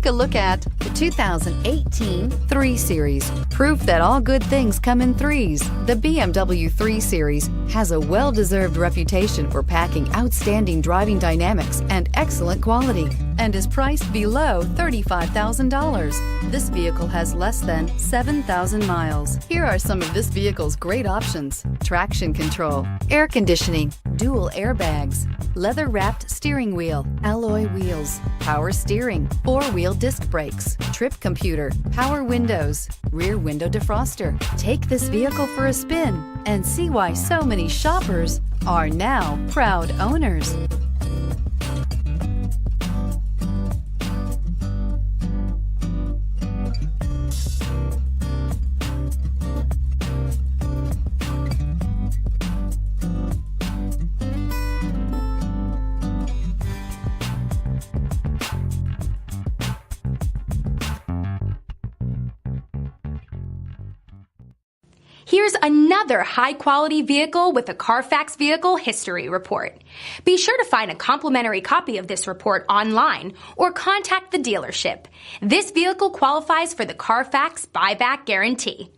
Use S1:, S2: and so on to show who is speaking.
S1: Take a look at the 2018 3 Series. Proof that all good things come in threes. The BMW 3 Series has a well-deserved reputation for packing outstanding driving dynamics and excellent quality, and is priced below $35,000. This vehicle has less than 7,000 miles. Here are some of this vehicle's great options: traction control, air conditioning, dual airbags, leather-wrapped steering wheel, alloy wheels, power steering, 4-wheel disc brakes, trip computer, power windows, rear window defroster. Take this vehicle for a spin and see why so many shoppers are now proud owners.
S2: Here's another high-quality vehicle with a Carfax Vehicle History Report. Be sure to find a complimentary copy of this report online or contact the dealership. This vehicle qualifies for the Carfax Buyback Guarantee.